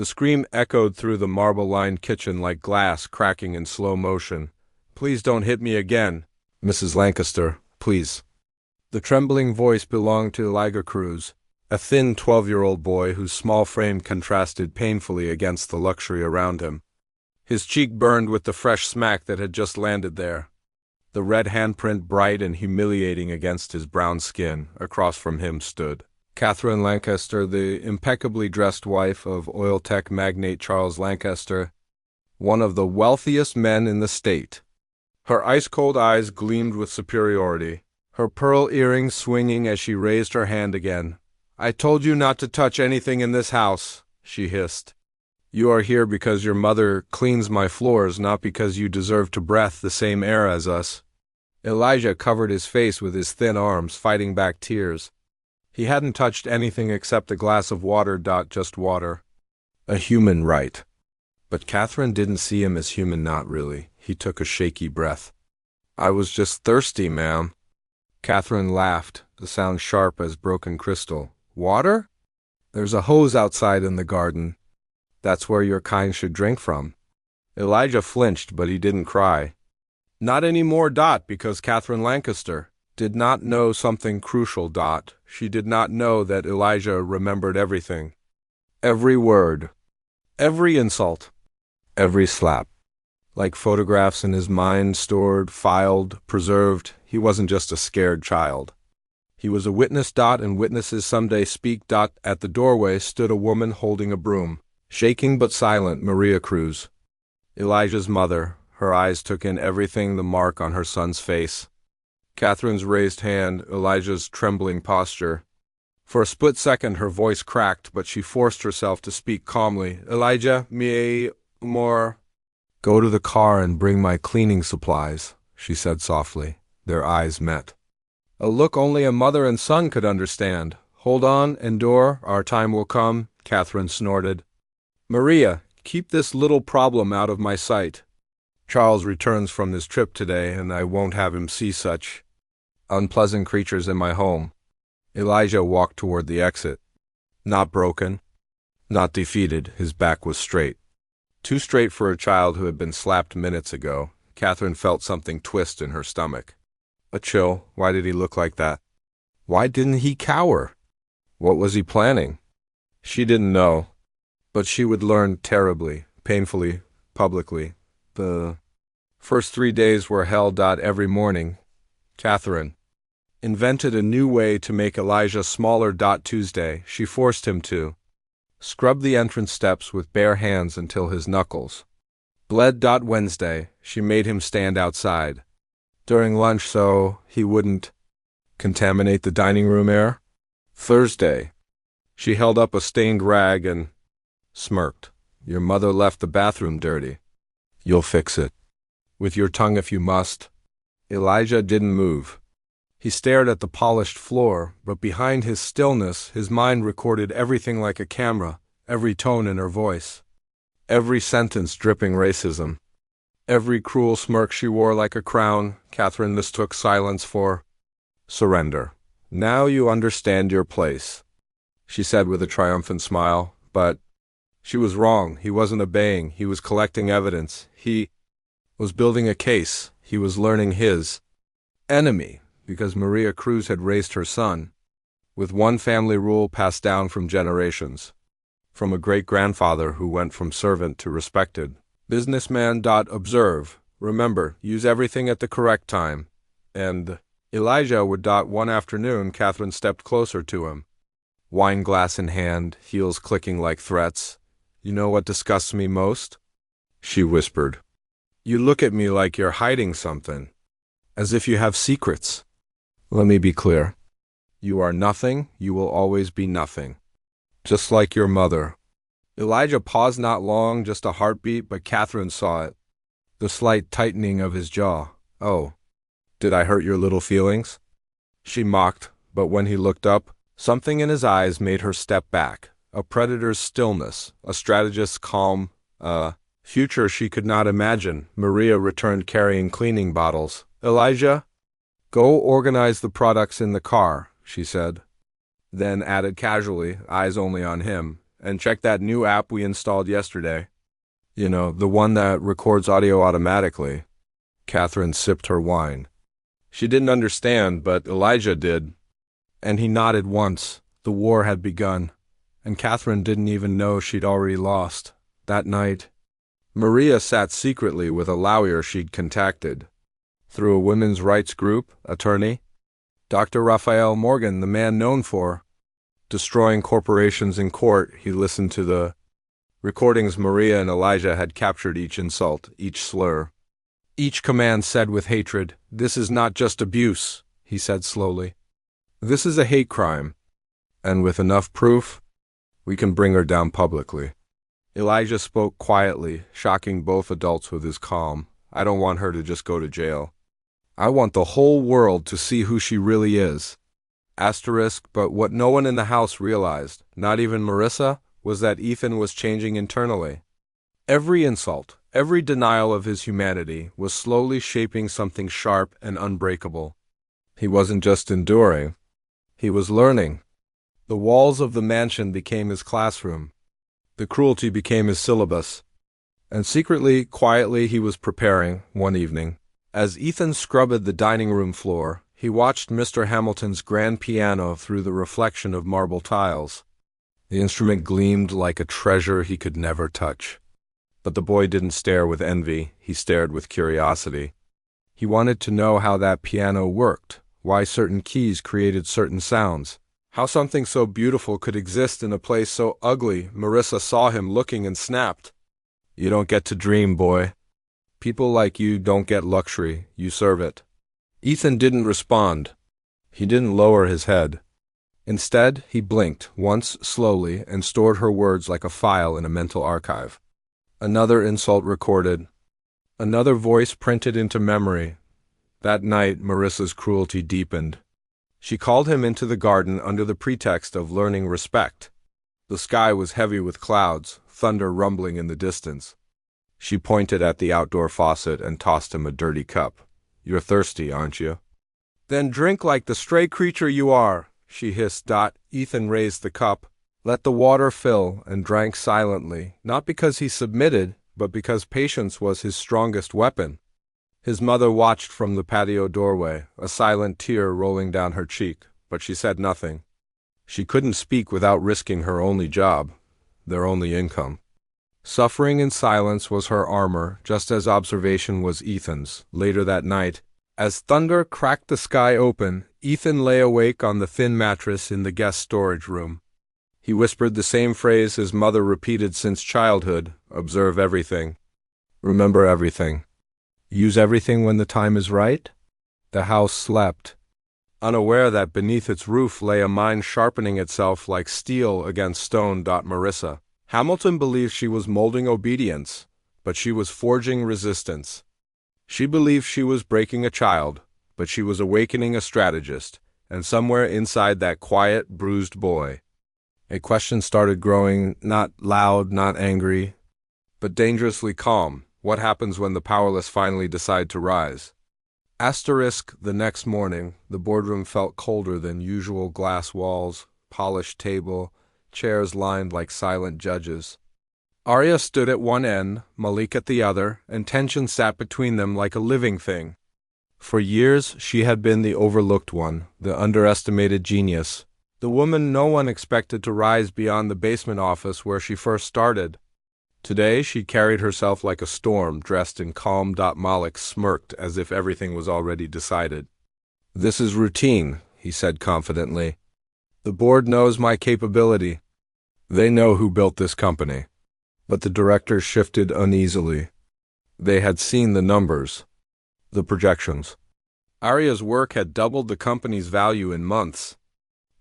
The scream echoed through the marble-lined kitchen like glass cracking in slow motion. "Please don't hit me again, Mrs. Lancaster, please." The trembling voice belonged to Elijah Cruz, a thin 12-year-old boy whose small frame contrasted painfully against the luxury around him. His cheek burned with the fresh smack that had just landed there. The red handprint bright and humiliating against his brown skin. Across from him stood Catherine Lancaster, the impeccably dressed wife of oil tech magnate Charles Lancaster, one of the wealthiest men in the state. Her ice-cold eyes gleamed with superiority, her pearl earrings swinging as she raised her hand again. "I told you not to touch anything in this house," she hissed. "You are here because your mother cleans my floors, not because you deserve to breathe the same air as us." Elijah covered his face with his thin arms, fighting back tears. He hadn't touched anything except a glass of water. Just water. A human right. But Catherine didn't see him as human, not really. He took a shaky breath. "I was just thirsty, ma'am." Catherine laughed, the sound sharp as broken crystal. "Water? There's a hose outside in the garden. That's where your kind should drink from." Elijah flinched, but he didn't cry. Not anymore. Because Catherine Lancaster did not know something crucial. She did not know that Elijah remembered everything. Every word. Every insult. Every slap. Like photographs in his mind, stored, filed, preserved, he wasn't just a scared child. He was a witness. And witnesses someday speak. At the doorway stood a woman holding a broom, shaking but silent, Maria Cruz. Elijah's mother. Her eyes took in everything, the mark on her son's face. Catherine's raised hand, Elijah's trembling posture. For a split second her voice cracked, but she forced herself to speak calmly. "Elijah, mi amor." "Go to the car and bring my cleaning supplies," she said softly. Their eyes met. A look only a mother and son could understand. "Hold on, endure, our time will come," Catherine snorted. "Maria, keep this little problem out of my sight. Charles returns from his trip today, and I won't have him see such unpleasant creatures in my home." Elijah walked toward the exit. Not broken, not defeated, his back was straight. Too straight for a child who had been slapped minutes ago. Catherine felt something twist in her stomach. A chill. Why did he look like that? Why didn't he cower? What was he planning? She didn't know, but she would learn terribly, painfully, publicly. The first 3 days were hell. Every morning, Catherine invented a new way to make Elijah smaller. Tuesday, she forced him to scrub the entrance steps with bare hands until his knuckles bled. Wednesday, she made him stand outside during lunch so he wouldn't contaminate the dining room air. Thursday, she held up a stained rag and smirked. "Your mother left the bathroom dirty. You'll fix it. With your tongue if you must." Elijah didn't move. He stared at the polished floor, but behind his stillness, his mind recorded everything like a camera, every tone in her voice, every sentence dripping racism, every cruel smirk she wore like a crown. Catherine mistook silence for surrender. "Now you understand your place," she said with a triumphant smile, but she was wrong. He wasn't obeying. He was collecting evidence. He was building a case. He was learning his enemy, because Maria Cruz had raised her son with one family rule passed down from generations, from a great-grandfather who went from servant to respected businessman. Observe, remember, use everything at the correct time. And Elijah would. One afternoon, Catherine stepped closer to him, wine glass in hand, heels clicking like threats. "You know what disgusts me most?" she whispered. "You look at me like you're hiding something, as if you have secrets. Let me be clear. You are nothing, you will always be nothing. Just like your mother." Elijah paused, not long, just a heartbeat, but Catherine saw it. The slight tightening of his jaw. "Oh, did I hurt your little feelings?" She mocked, but when he looked up, something in his eyes made her step back. A predator's stillness, a strategist's calm, a future she could not imagine. Maria returned carrying cleaning bottles. "Elijah, go organize the products in the car," she said. Then added casually, eyes only on him, and check that new app we installed yesterday. You know, the one that records audio automatically. Catherine sipped her wine. She didn't understand, but Elijah did. And he nodded once. The war had begun, and Catherine didn't even know she'd already lost. That night, Maria sat secretly with a lawyer she'd contacted. Through a women's rights group, attorney, Dr. Raphael Morgan, the man known for destroying corporations in court. He listened to the recordings Maria and Elijah had captured, each insult, each slur. Each command said with hatred, "This is not just abuse," he said slowly. "This is a hate crime. And with enough proof, we can bring her down publicly." Elijah spoke quietly, shocking both adults with his calm. "I don't want her to just go to jail. I want the whole world to see who she really is." But what no one in the house realized, not even Marissa, was that Ethan was changing internally. Every insult, every denial of his humanity was slowly shaping something sharp and unbreakable. He wasn't just enduring, he was learning. The walls of the mansion became his classroom. The cruelty became his syllabus. And secretly, quietly, he was preparing, one evening. As Ethan scrubbed the dining room floor, he watched Mr. Hamilton's grand piano through the reflection of marble tiles. The instrument gleamed like a treasure he could never touch. But the boy didn't stare with envy, he stared with curiosity. He wanted to know how that piano worked, why certain keys created certain sounds, how something so beautiful could exist in a place so ugly. Marissa saw him looking and snapped. "You don't get to dream, boy. People like you don't get luxury, you serve it." Ethan didn't respond. He didn't lower his head. Instead, he blinked, once slowly, and stored her words like a file in a mental archive. Another insult recorded. Another voice printed into memory. That night, Marissa's cruelty deepened. She called him into the garden under the pretext of learning respect. The sky was heavy with clouds, thunder rumbling in the distance. She pointed at the outdoor faucet and tossed him a dirty cup. "You're thirsty, aren't you?" "Then drink like the stray creature you are," she hissed. Ethan raised the cup, let the water fill, and drank silently, not because he submitted, but because patience was his strongest weapon. His mother watched from the patio doorway, a silent tear rolling down her cheek, but she said nothing. She couldn't speak without risking her only job, their only income. Suffering in silence was her armor, just as observation was Ethan's. Later that night, as thunder cracked the sky open, Ethan lay awake on the thin mattress in the guest storage room. He whispered the same phrase his mother repeated since childhood: observe everything. Remember everything. Use everything when the time is right? The house slept, unaware that beneath its roof lay a mind sharpening itself like steel against stone. Marissa Hamilton believed she was molding obedience, but she was forging resistance. She believed she was breaking a child, but she was awakening a strategist, and somewhere inside that quiet, bruised boy, a question started growing, not loud, not angry, but dangerously calm. What happens when the powerless finally decide to rise? The next morning, the boardroom felt colder than usual. Glass walls, polished table, chairs lined like silent judges. Arya stood at one end, Malik at the other, and tension sat between them like a living thing. For years, she had been the overlooked one, the underestimated genius, the woman no one expected to rise beyond the basement office where she first started. Today, she carried herself like a storm, dressed in calm. Malik smirked as if everything was already decided. "This is routine," he said confidently. "The board knows my capability. They know who built this company." But the directors shifted uneasily. They had seen the numbers, the projections. Arya's work had doubled the company's value in months.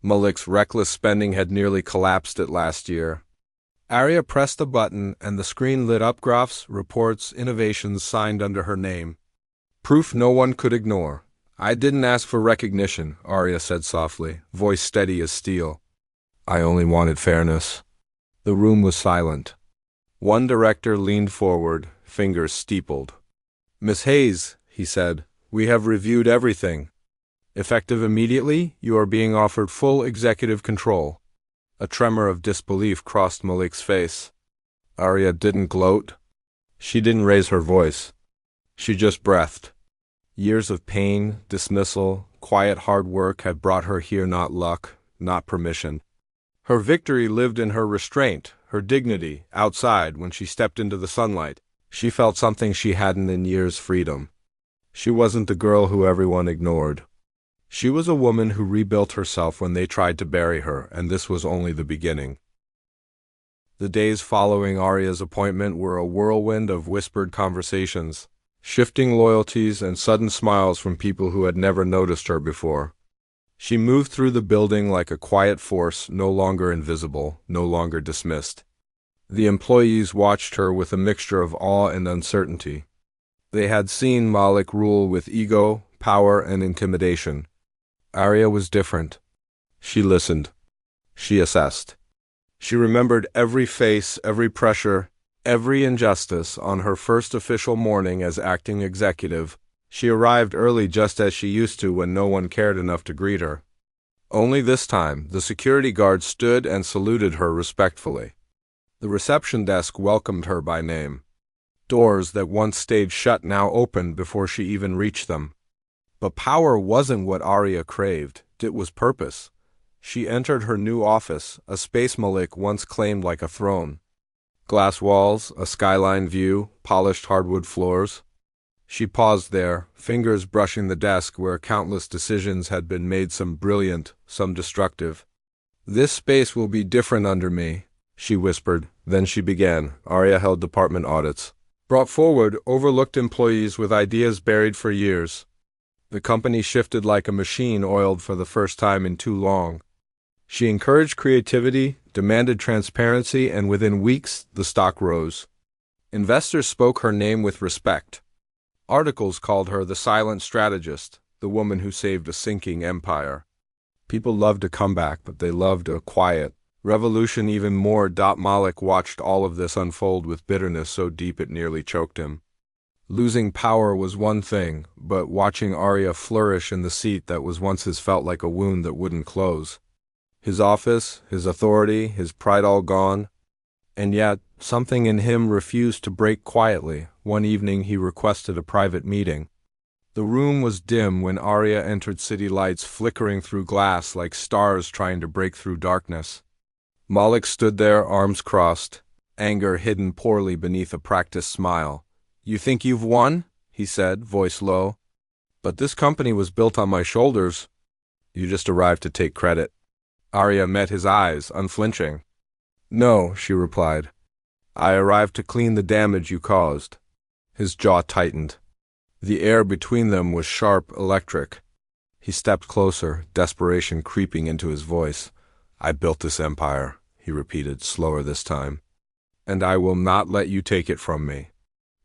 Malik's reckless spending had nearly collapsed it last year. Arya pressed a button, and the screen lit up: graphs, reports, innovations signed under her name. Proof no one could ignore. "I didn't ask for recognition," Arya said softly, voice steady as steel. "I only wanted fairness." The room was silent. One director leaned forward, fingers steepled. "Miss Hayes," he said, "we have reviewed everything. Effective immediately, you are being offered full executive control." A tremor of disbelief crossed Malik's face. Arya didn't gloat. She didn't raise her voice. She just breathed. Years of pain, dismissal, quiet hard work had brought her here, not luck, not permission. Her victory lived in her restraint, her dignity, outside when she stepped into the sunlight. She felt something she hadn't in years: freedom. She wasn't the girl who everyone ignored. She was a woman who rebuilt herself when they tried to bury her, and this was only the beginning. The days following Arya's appointment were a whirlwind of whispered conversations, shifting loyalties and sudden smiles from people who had never noticed her before. She moved through the building like a quiet force, no longer invisible, no longer dismissed. The employees watched her with a mixture of awe and uncertainty. They had seen Malik rule with ego, power, and intimidation. Arya was different. She listened. She assessed. She remembered every face, every pressure, every injustice. On her first official morning as acting executive, she arrived early, just as she used to when no one cared enough to greet her. Only this time, the security guard stood and saluted her respectfully. The reception desk welcomed her by name. Doors that once stayed shut now opened before she even reached them. But power wasn't what Arya craved, it was purpose. She entered her new office, a space Malik once claimed like a throne. Glass walls, a skyline view, polished hardwood floors. She paused there, fingers brushing the desk where countless decisions had been made, some brilliant, some destructive. "This space will be different under me," she whispered. Then she began. Arya held department audits, brought forward overlooked employees with ideas buried for years. The company shifted like a machine oiled for the first time in too long. She encouraged creativity, demanded transparency, and within weeks, the stock rose. Investors spoke her name with respect. Articles called her the silent strategist, the woman who saved a sinking empire. People loved a comeback, but they loved a quiet revolution even more. Malik watched all of this unfold with bitterness so deep it nearly choked him. Losing power was one thing, but watching Arya flourish in the seat that was once his felt like a wound that wouldn't close. His office, his authority, his pride all gone. And yet, something in him refused to break quietly. One evening he requested a private meeting. The room was dim when Arya entered, city lights flickering through glass like stars trying to break through darkness. Malik stood there, arms crossed, anger hidden poorly beneath a practiced smile. "You think you've won?" he said, voice low. "But this company was built on my shoulders." "You just arrived to take credit." Arya met his eyes, unflinching. "No," she replied. "I arrived to clean the damage you caused." His jaw tightened. The air between them was sharp, electric. He stepped closer, desperation creeping into his voice. "I built this empire," he repeated, slower this time. "And I will not let you take it from me."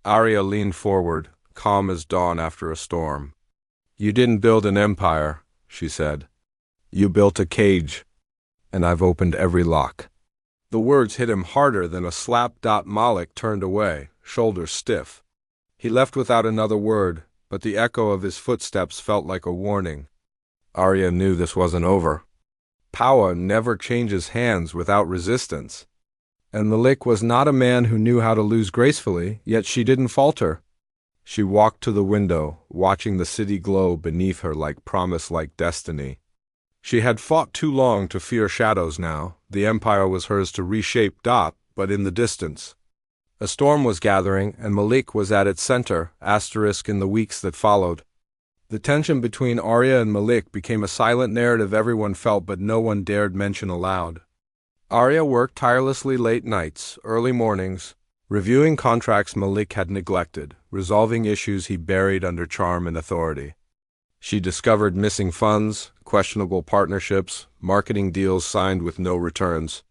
Arya leaned forward, calm as dawn after a storm. "You didn't build an empire," she said. "You built a cage, and I've opened every lock." The words hit him harder than a slap. Malik turned away, shoulders stiff. He left without another word, but the echo of his footsteps felt like a warning. Arya knew this wasn't over. Power never changes hands without resistance. And Malik was not a man who knew how to lose gracefully, yet she didn't falter. She walked to the window, watching the city glow beneath her like promise, like destiny. She had fought too long to fear shadows now. The empire was hers to reshape. But in the distance, a storm was gathering, and Malik was at its center, asterisk in the weeks that followed. The tension between Arya and Malik became a silent narrative everyone felt but no one dared mention aloud. Arya worked tirelessly late nights, early mornings, reviewing contracts Malik had neglected, resolving issues he buried under charm and authority. She discovered missing funds, questionable partnerships, marketing deals signed with no returns.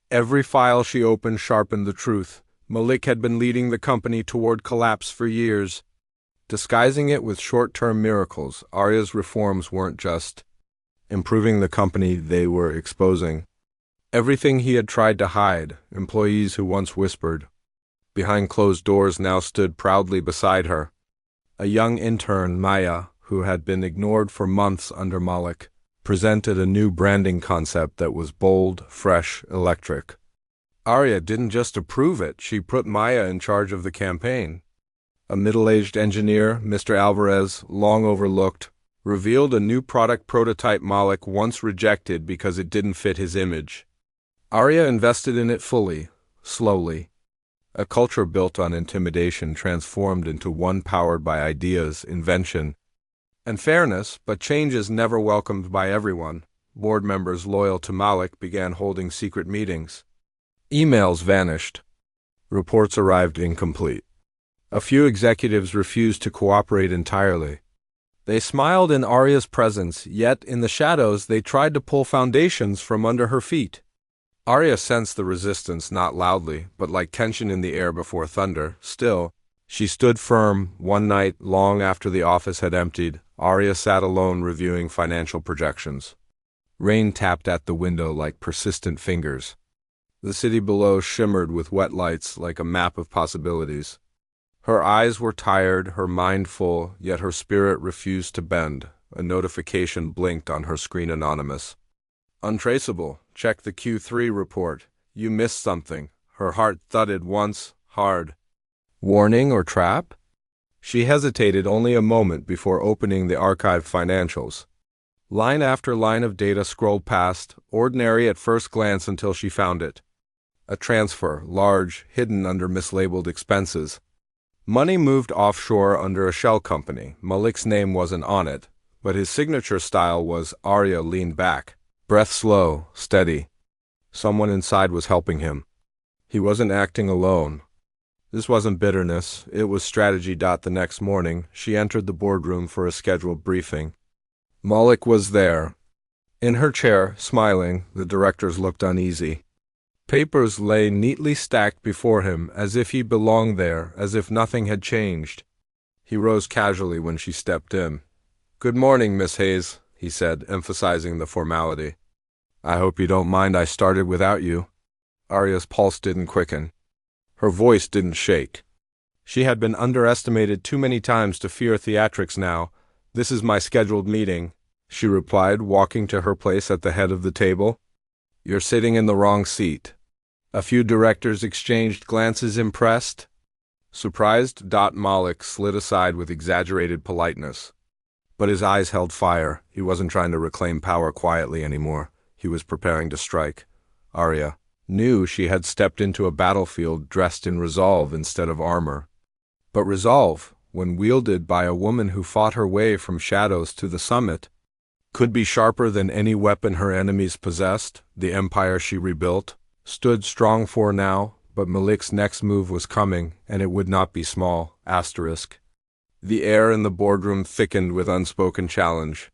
Every file she opened sharpened the truth. Malik had been leading the company toward collapse for years. Disguising it with short-term miracles, Arya's reforms weren't just improving the company, they were exposing everything he had tried to hide. Employees who once whispered behind closed doors now stood proudly beside her. A young intern, Maya, who had been ignored for months under Malik, presented a new branding concept that was bold, fresh, electric. Arya didn't just approve it, she put Maya in charge of the campaign. A middle-aged engineer, Mr. Alvarez, long overlooked, revealed a new product prototype Malik once rejected because it didn't fit his image. Arya invested in it fully, slowly. A culture built on intimidation transformed into one powered by ideas, invention, and fairness, but change is never welcomed by everyone. Board members loyal to Malik began holding secret meetings. Emails vanished. Reports arrived incomplete. A few executives refused to cooperate entirely. They smiled in Arya's presence, yet in the shadows they tried to pull foundations from under her feet. Arya sensed the resistance not loudly, but like tension in the air before thunder. Still, she stood firm. One night, long after the office had emptied, Arya sat alone reviewing financial projections. Rain tapped at the window like persistent fingers. The city below shimmered with wet lights like a map of possibilities. Her eyes were tired, her mind full, yet her spirit refused to bend. A notification blinked on her screen, anonymous. Untraceable. Check the Q3 report. You missed something. Her heart thudded once, hard. Warning or trap? She hesitated only a moment before opening the archived financials. Line after line of data scrolled past, ordinary at first glance until she found it. A transfer, large, hidden under mislabeled expenses. Money moved offshore under a shell company. Malik's name wasn't on it, but his signature style was. Arya leaned back, breath slow, steady. Someone inside was helping him. He wasn't acting alone. This wasn't bitterness, it was strategy. The next morning, she entered the boardroom for a scheduled briefing. Malik was there. In her chair, smiling, the directors looked uneasy. Papers lay neatly stacked before him, as if he belonged there, as if nothing had changed. He rose casually when she stepped in. "Good morning, Miss Hayes," he said, emphasizing the formality. "I hope you don't mind I started without you." Arya's pulse didn't quicken. Her voice didn't shake. She had been underestimated too many times to fear theatrics now. "This is my scheduled meeting," she replied, walking to her place at the head of the table. "You're sitting in the wrong seat." A few directors exchanged glances, impressed. Surprised, Malik slid aside with exaggerated politeness. But his eyes held fire. He wasn't trying to reclaim power quietly anymore. He was preparing to strike. Arya knew she had stepped into a battlefield dressed in resolve instead of armor. But resolve, when wielded by a woman who fought her way from shadows to the summit, could be sharper than any weapon her enemies possessed. The empire she rebuilt stood strong for now, but Malik's next move was coming, and it would not be small. The air in the boardroom thickened with unspoken challenge.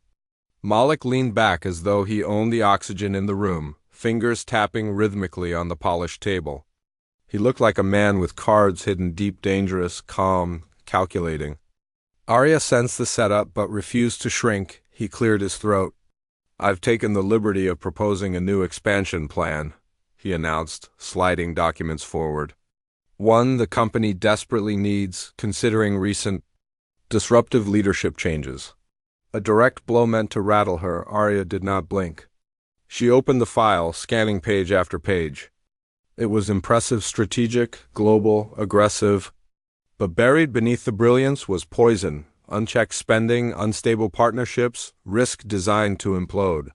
Malik leaned back as though he owned the oxygen in the room, fingers tapping rhythmically on the polished table. He looked like a man with cards hidden deep, dangerous, calm, calculating. Arya sensed the setup but refused to shrink. He cleared his throat. "I've taken the liberty of proposing a new expansion plan," he announced, sliding documents forward. "One the company desperately needs, considering recent disruptive leadership changes." A direct blow meant to rattle her. Arya did not blink. She opened the file, scanning page after page. It was impressive, strategic, global, aggressive. But buried beneath the brilliance was poison, unchecked spending, unstable partnerships, risk designed to implode.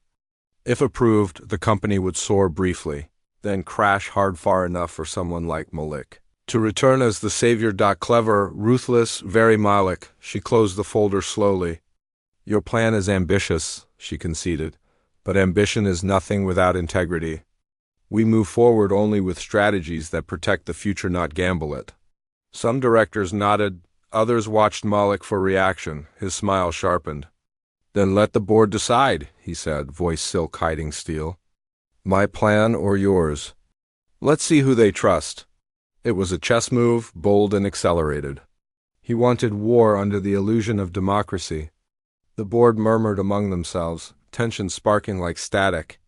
If approved, the company would soar briefly, then crash hard far enough for someone like Malik to return as the savior. Clever, ruthless, very Malik. She closed the folder slowly. "Your plan is ambitious," she conceded, "but ambition is nothing without integrity. We move forward only with strategies that protect the future, not gamble it." Some directors nodded, others watched Malik for reaction. His smile sharpened. "Then let the board decide," he said, voice silk hiding steel. "My plan or yours? Let's see who they trust." It was a chess move, bold and accelerated. He wanted war under the illusion of democracy. The board murmured among themselves, tension sparking like static.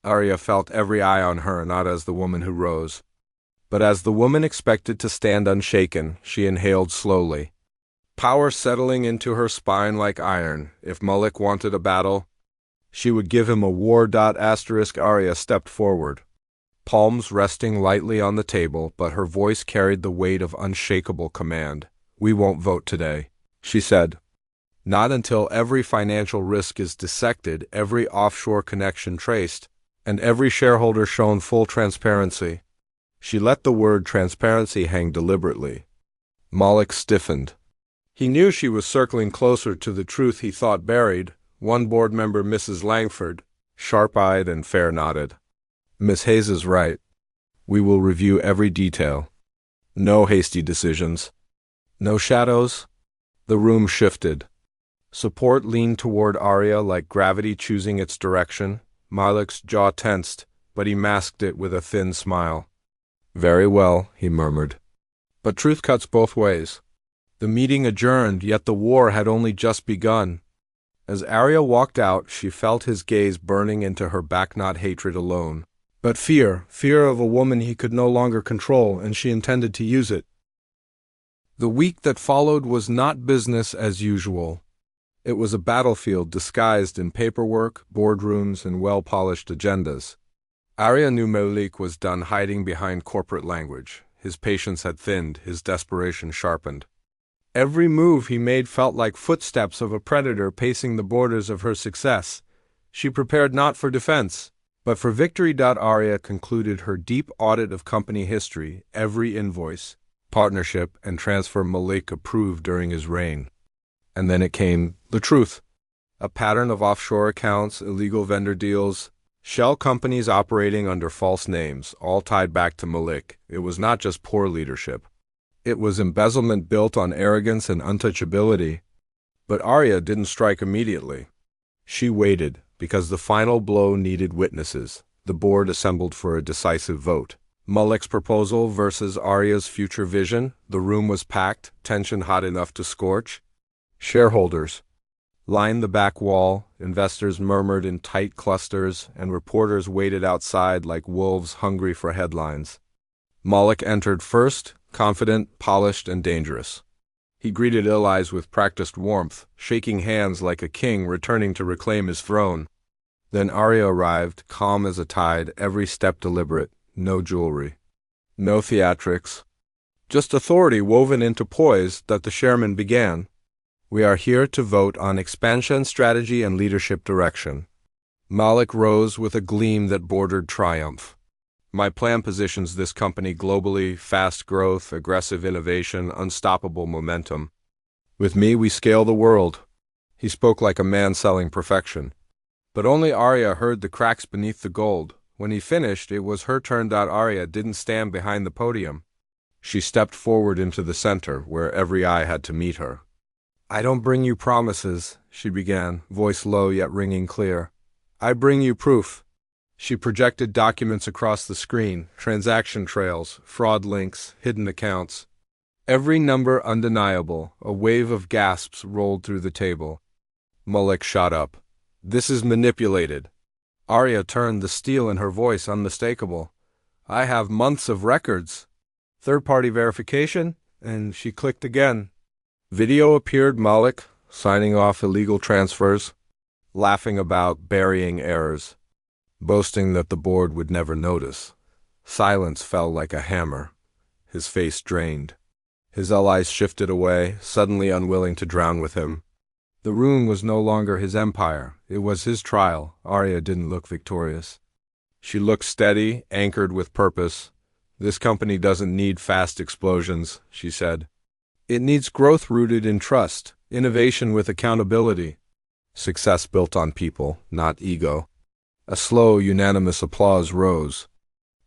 Arya felt every eye on her, not as the woman who rose, but as the woman expected to stand unshaken. She inhaled slowly, power settling into her spine like iron. If Malik wanted a battle, She would give him a war. Arya stepped forward, palms resting lightly on the table, but her voice carried the weight of unshakable command. "We won't vote today," she said. "Not until every financial risk is dissected, every offshore connection traced, and every shareholder shown full transparency." She let the word transparency hang deliberately. Malik stiffened. He knew she was circling closer to the truth he thought buried. One board member, Mrs. Langford, sharp-eyed and fair-nodded. "Miss Hayes is right. We will review every detail. No hasty decisions. No shadows." The room shifted. Support leaned toward Arya like gravity choosing its direction. Malik's jaw tensed, but he masked it with a thin smile. "Very well," he murmured. But truth cuts both ways. The meeting adjourned, yet the war had only just begun. As Arya walked out, she felt his gaze burning into her back, not hatred alone, but fear of a woman he could no longer control, and she intended to use it. The week that followed was not business as usual. It was a battlefield disguised in paperwork, boardrooms, and well-polished agendas. Arya knew Malik was done hiding behind corporate language. His patience had thinned, his desperation sharpened. Every move he made felt like footsteps of a predator pacing the borders of her success. She prepared not for defense, but for victory. Arya concluded her deep audit of company history, every invoice, partnership, and transfer Malik approved during his reign. And then it came, the truth. A pattern of offshore accounts, illegal vendor deals, shell companies operating under false names, all tied back to Malik. It was not just poor leadership. It was embezzlement built on arrogance and untouchability. But Arya didn't strike immediately. She waited, because the final blow needed witnesses. The board assembled for a decisive vote. Malik's proposal versus Arya's future vision. The room was packed, tension hot enough to scorch. Shareholders lined the back wall, investors murmured in tight clusters, and reporters waited outside like wolves hungry for headlines. Malik entered first, confident, polished, and dangerous. He greeted allies with practiced warmth, shaking hands like a king returning to reclaim his throne. Then Arya arrived, calm as a tide, every step deliberate, no jewelry, no theatrics, just authority woven into poise that the chairman began. "We are here to vote on expansion strategy and leadership direction." Malik rose with a gleam that bordered triumph. "My plan positions this company globally, fast growth, aggressive innovation, unstoppable momentum. With me, we scale the world." He spoke like a man selling perfection. But only Arya heard the cracks beneath the gold. When he finished, it was her turn. Arya didn't stand behind the podium. She stepped forward into the center, where every eye had to meet her. "I don't bring you promises," she began, voice low yet ringing clear. "I bring you proof." She projected documents across the screen, transaction trails, fraud links, hidden accounts. Every number undeniable. A wave of gasps rolled through the table. Malik shot up. "This is manipulated." Arya turned, the steel in her voice unmistakable. "I have months of records. Third-party verification?" And she clicked again. Video appeared. Malik signing off illegal transfers, laughing about burying errors, boasting that the board would never notice. Silence fell like a hammer. His face drained. His allies shifted away, suddenly unwilling to drown with him. The room was no longer his empire. It was his trial. Arya didn't look victorious. She looked steady, anchored with purpose. "This company doesn't need fast explosions," she said. "It needs growth rooted in trust, innovation with accountability, success built on people, not ego." A slow, unanimous applause rose.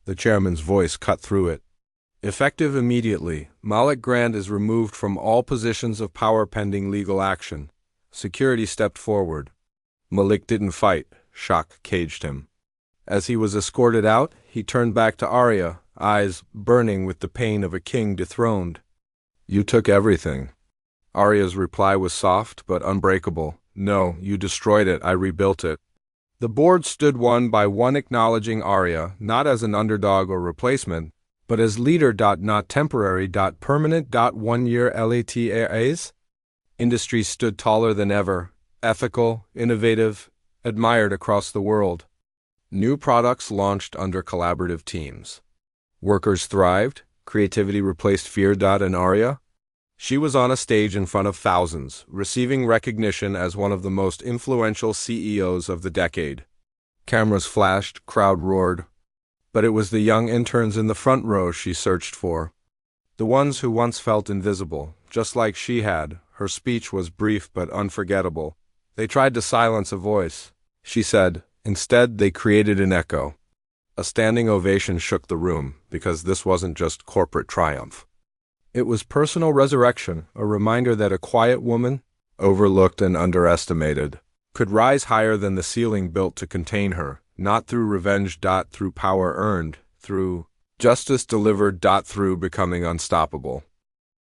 The chairman's voice cut through it. "Effective immediately. Malik Grant is removed from all positions of power pending legal action." Security stepped forward. Malik didn't fight. Shock caged him. As he was escorted out, he turned back to Arya, eyes burning with the pain of a king dethroned. "You took everything." Arya's reply was soft but unbreakable. "No, you destroyed it. I rebuilt it." The board stood one by one, acknowledging Arya, not as an underdog or replacement, but as leader. Not temporary. Permanent. 1 year LATAs. Industry stood taller than ever, ethical, innovative, admired across the world. New products launched under collaborative teams. Workers thrived, creativity replaced fear. And Arya? She was on a stage in front of thousands, receiving recognition as one of the most influential CEOs of the decade. Cameras flashed, crowd roared. But it was the young interns in the front row she searched for. The ones who once felt invisible, just like she had. Her speech was brief but unforgettable. They tried to silence a voice, she said. Instead, they created an echo. A standing ovation shook the room, because this wasn't just corporate triumph. It was personal resurrection, a reminder that a quiet woman, overlooked and underestimated, could rise higher than the ceiling built to contain her, not through revenge. Through power earned, through justice delivered. Through becoming unstoppable.